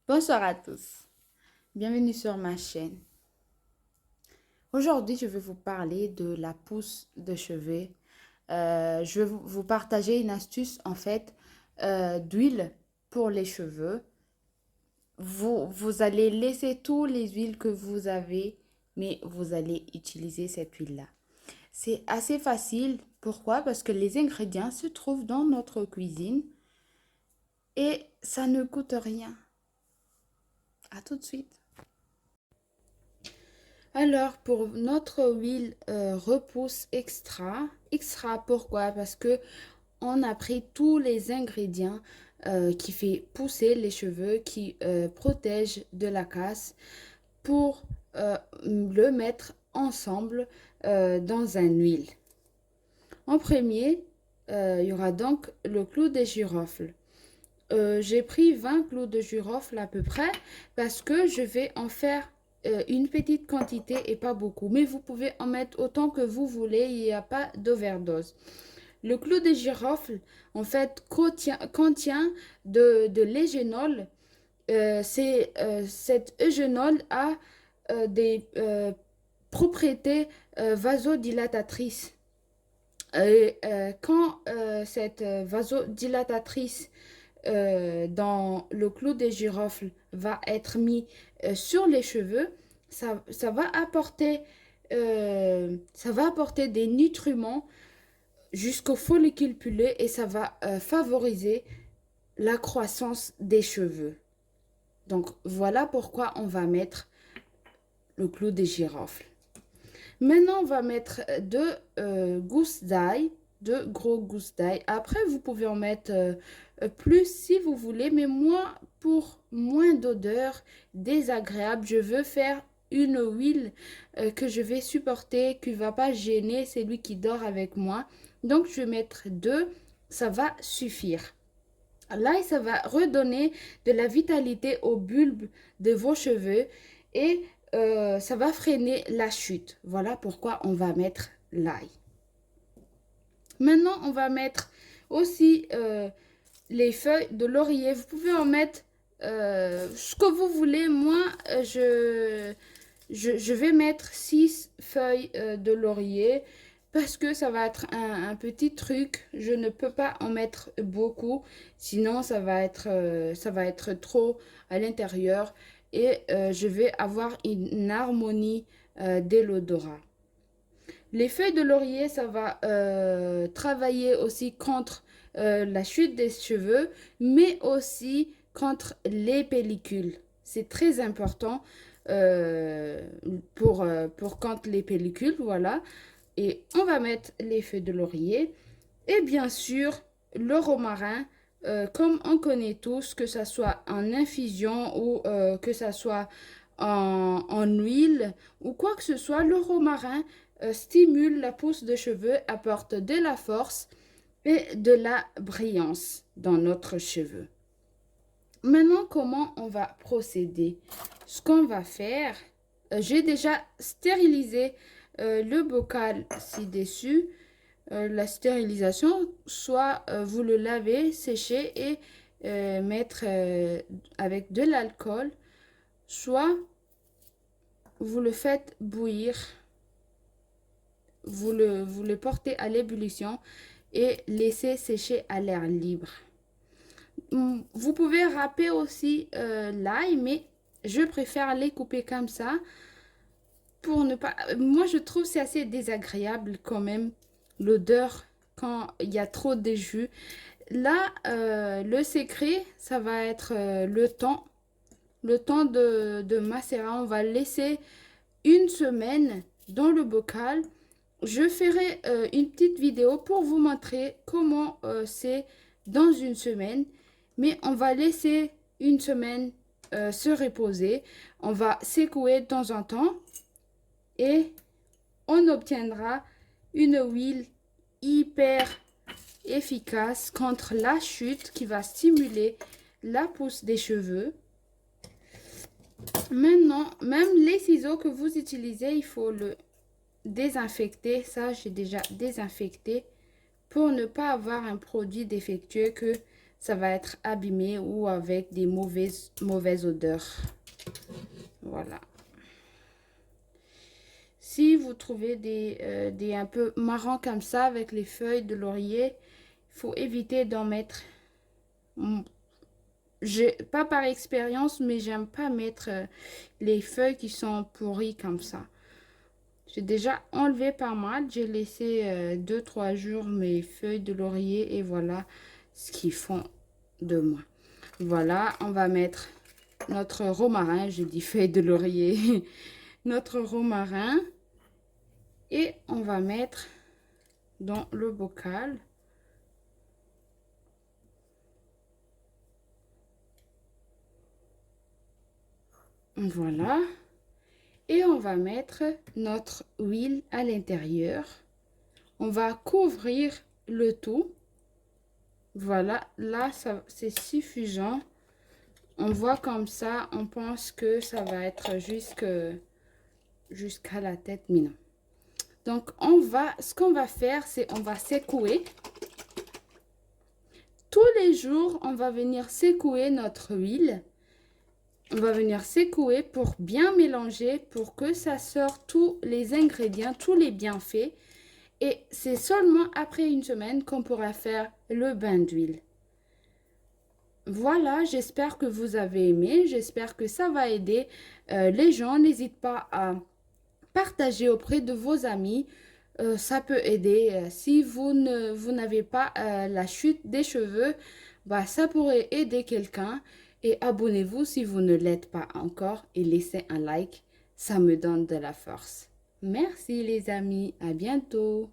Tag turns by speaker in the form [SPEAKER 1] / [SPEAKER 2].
[SPEAKER 1] Bonsoir à tous, bienvenue sur ma chaîne. Aujourd'hui, je vais vous parler de la pousse de cheveux. Je vais vous partager une astuce d'huile pour les cheveux. Vous allez laisser toutes les huiles que vous avez, mais vous allez utiliser cette huile-là. C'est assez facile. Pourquoi? Parce que les ingrédients se trouvent dans notre cuisine et ça ne coûte rien. À tout de suite. Alors, pour notre huile repousse extra, pourquoi? Parce que on a pris tous les ingrédients qui fait pousser les cheveux, qui protègent de la casse pour le mettre ensemble dans un huile. En premier, il y aura donc le clou de girofle. J'ai pris 20 clous de girofle à peu près parce que je vais en faire une petite quantité et pas beaucoup. Mais vous pouvez en mettre autant que vous voulez, il n'y a pas d'overdose. Le clou de girofle, en fait, contient de l'égénol. Cet égénol a des propriétés vasodilatatrices. Quand cette vasodilatatrice dans le clou de girofle va être mis sur les cheveux, ça va apporter des nutriments jusqu'au follicule pileux et ça va favoriser la croissance des cheveux. Donc voilà pourquoi on va mettre le clou de girofle. Maintenant, on va mettre deux gousses d'ail, deux gros gousses d'ail. Après, vous pouvez en mettre plus si vous voulez, mais moi, pour moins d'odeur désagréable, je veux faire une huile que je vais supporter, qui ne va pas gêner celui qui dort avec moi. Donc, je vais mettre deux, ça va suffire. Là, ça va redonner de la vitalité au bulbe de vos cheveux et ça va freiner la chute. Voilà pourquoi on va mettre l'ail. Maintenant, on va mettre aussi les feuilles de laurier. Vous pouvez en mettre ce que vous voulez. Moi, je vais mettre 6 feuilles de laurier parce que ça va être un petit truc. Je ne peux pas en mettre beaucoup, sinon ça va être trop à l'intérieur et je vais avoir une harmonie de l'odorat. Les feuilles de laurier, ça va travailler aussi contre la chute des cheveux, mais aussi contre les pellicules. C'est très important pour contre les pellicules, voilà. Et on va mettre les feuilles de laurier et bien sûr le romarin, comme on connaît tous, que ça soit en infusion ou que ça soit en huile ou quoi que ce soit, le romarin stimule la pousse de cheveux, apporte de la force et de la brillance dans notre cheveu. Maintenant, comment on va procéder? Ce qu'on va faire, j'ai déjà stérilisé le bocal ci-dessus. La stérilisation, soit vous le lavez, séchez et mettre avec de l'alcool, soit vous le faites bouillir, vous le portez à l'ébullition et laissez sécher à l'air libre. Vous pouvez râper aussi l'ail, mais je préfère les couper comme ça pour ne pas... Moi, je trouve que c'est assez désagréable quand même, l'odeur quand il y a trop de jus. Là, le secret, ça va être le temps de macérer. On va laisser une semaine dans le bocal. Je ferai une petite vidéo pour vous montrer comment c'est dans une semaine. Mais on va laisser une semaine se reposer. On va secouer de temps en temps et on obtiendra une huile hyper efficace contre la chute qui va stimuler la pousse des cheveux. Maintenant, même les ciseaux que vous utilisez, il faut le désinfecter. Ça, j'ai déjà désinfecté pour ne pas avoir un produit défectueux que ça va être abîmé ou avec des mauvaises odeurs. Voilà. Si vous trouvez des un peu marrons comme ça avec les feuilles de laurier, il faut éviter d'en mettre. Pas par expérience, mais j'aime pas mettre les feuilles qui sont pourries comme ça. J'ai déjà enlevé pas mal. J'ai laissé 2-3 jours mes feuilles de laurier et voilà ce qu'ils font de moi. Voilà, on va mettre notre romarin. J'ai dit feuilles de laurier. Notre romarin. Et on va mettre dans le bocal. Voilà. Et on va mettre notre huile à l'intérieur. On va couvrir le tout. Voilà, là, c'est suffisant. On voit comme ça, on pense que ça va être jusqu'à la tête, mais non. Donc, ce qu'on va faire, c'est on va secouer. Tous les jours, on va venir secouer notre huile. On va venir secouer pour bien mélanger, pour que ça sorte tous les ingrédients, tous les bienfaits. Et c'est seulement après une semaine qu'on pourra faire le bain d'huile. Voilà, j'espère que vous avez aimé. J'espère que ça va aider les gens. N'hésitez pas à partager auprès de vos amis. Ça peut aider. Si vous n'avez pas la chute des cheveux, bah, ça pourrait aider quelqu'un. Et abonnez-vous si vous ne l'êtes pas encore et laissez un like. Ça me donne de la force. Merci les amis. À bientôt.